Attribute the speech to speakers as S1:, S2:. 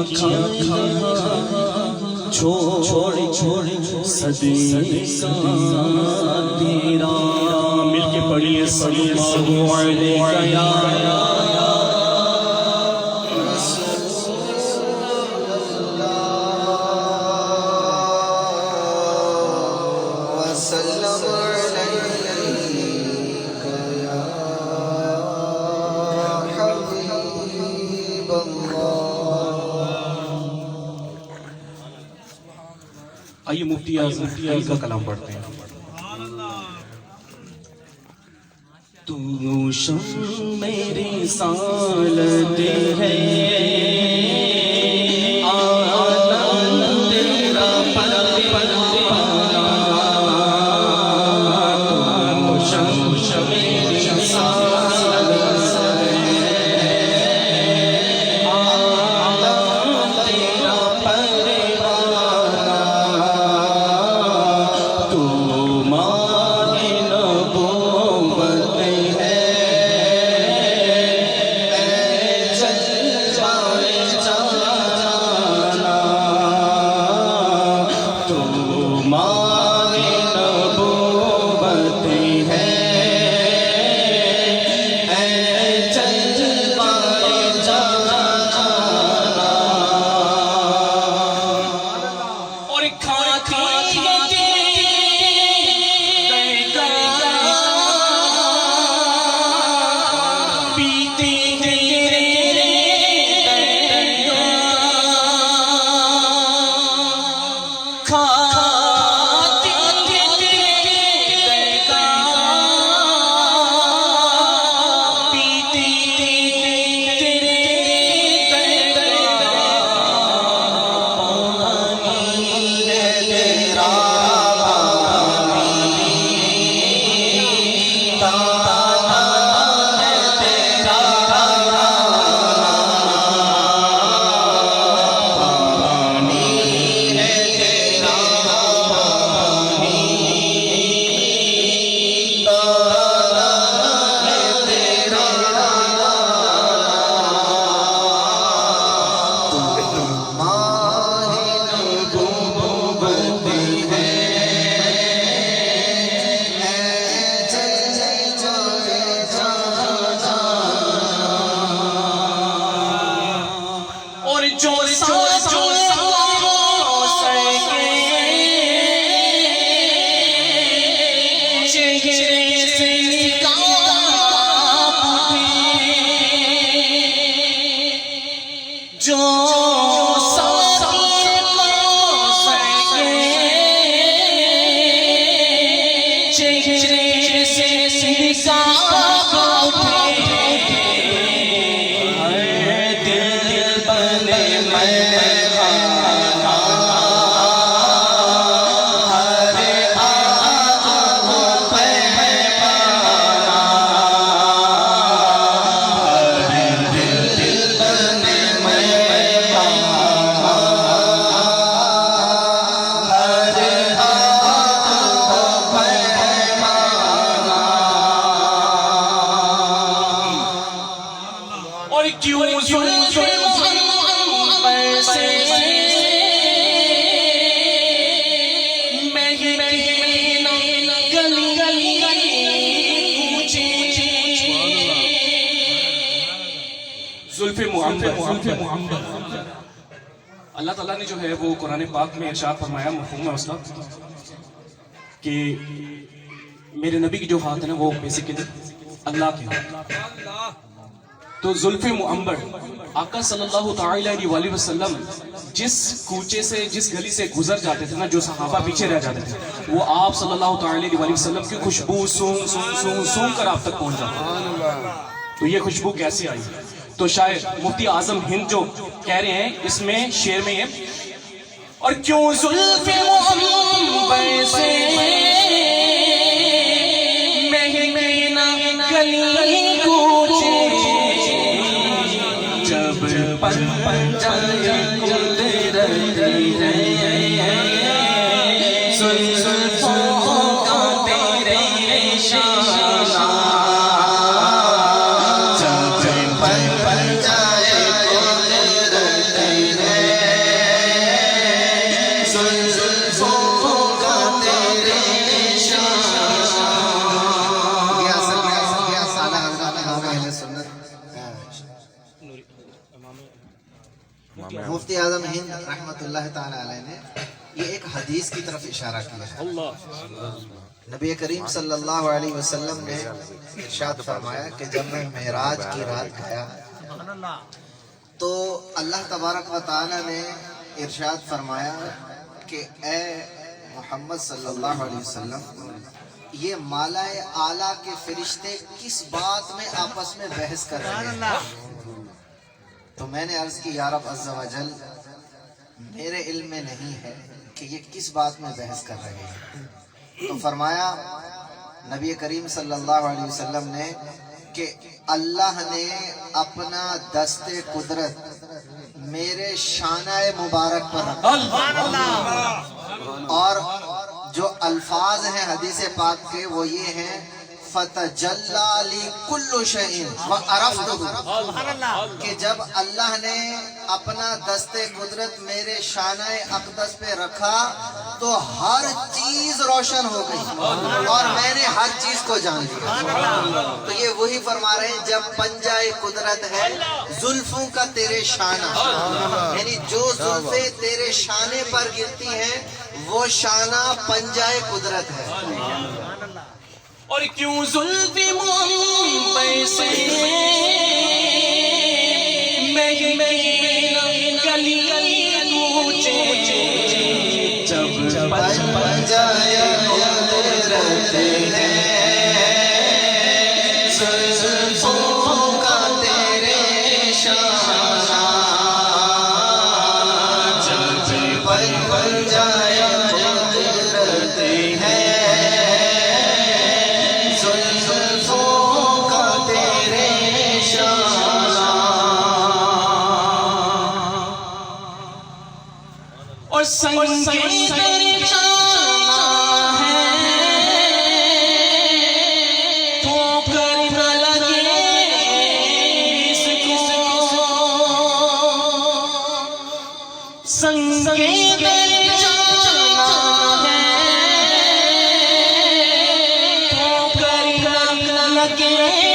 S1: کیا چھوڑ صدیقہ تیرا مل کے پڑھیے صلی اللہ علیہ یا آئیے مفتی اعظم کا کلام پڑھتے ہیں. تو شم میری سالت ہے
S2: اللہ تعالیٰ نے جو ہے وہ قرآن پاک میں ارشاد فرمایا، مفہوم ہے اس کا کہ میرے نبی کی جو ہاتھ ہے نا وہ بیسیکلی اللہ کے تو زلف معنبر آقا صلی اللہ تعالی علیہ وسلم جس کوچے سے جس گلی سے گزر جاتے تھے نا، جو صحابہ پیچھے رہ جاتے تھے، وہ آپ صلی اللہ تعالی علیہ وسلم کی خوشبو سونگ کر آپ تک پہنچ جاتا. تو یہ خوشبو کیسے آئی؟ تو شاید مفتی اعظم ہند جو کہہ رہے ہیں اس میں شعر میں یہ، اور کیوں زلف معنبر سے مہکے نہ گلی کوچے، جب پن جائے گل رہی ہے زلفوں کا تیرے نشانہ، جب پن جائے گل رہی ہے
S3: رحمۃ اللہ تعالی علیہ نے یہ ایک حدیث کی طرف اشارہ کیا ہے. نبی کریم صلی اللہ علیہ وسلم نے ارشاد فرمایا کہ جب میں معراج کی رات گیا تو اللہ تبارک و تعالی نے ارشاد فرمایا کہ اے محمد صلی اللہ علیہ وسلم، یہ مالائے اعلیٰ کے فرشتے کس بات میں آپس میں بحث کر رہے ہیں؟ تو میں نے عرض کی یا رب عز و جل، میرے علم میں نہیں ہے کہ یہ کس بات میں بحث کر رہے ہیں. تو فرمایا نبی کریم صلی اللہ علیہ وسلم نے کہ اللہ نے اپنا دست قدرت میرے شانہ مبارک پر رکھا، اور جو الفاظ ہیں حدیث پاک کے وہ یہ ہیں فَتَجَلَّى لِي كُلُّ شَيْءٍ وَعَرَفْتُهُ، کہ جب اللہ نے اپنا دست قدرت میرے شانہ اقدس پہ رکھا تو ہر چیز روشن ہو گئی اور میں نے ہر چیز کو جان لیا. تو یہ وہی فرما رہے ہیں جب پنجائے قدرت ہے زلفوں کا تیرے شانہ، یعنی جو زلفیں تیرے شانے پر گرتی ہیں وہ شانہ پنجائے قدرت ہے.
S1: اور کیوں زلف منبر سے گلی کوچے جب
S3: پنجائے قدرت ہے زلفوں کا تیرے شانہ، جب پنجائے قدرت ہے زلفوں کا تیرے شانہ.
S1: اور سنگے درجانا ہے تو کر نہ لگے اس کو، سنگے درجانا ہے تو کر نہ لگے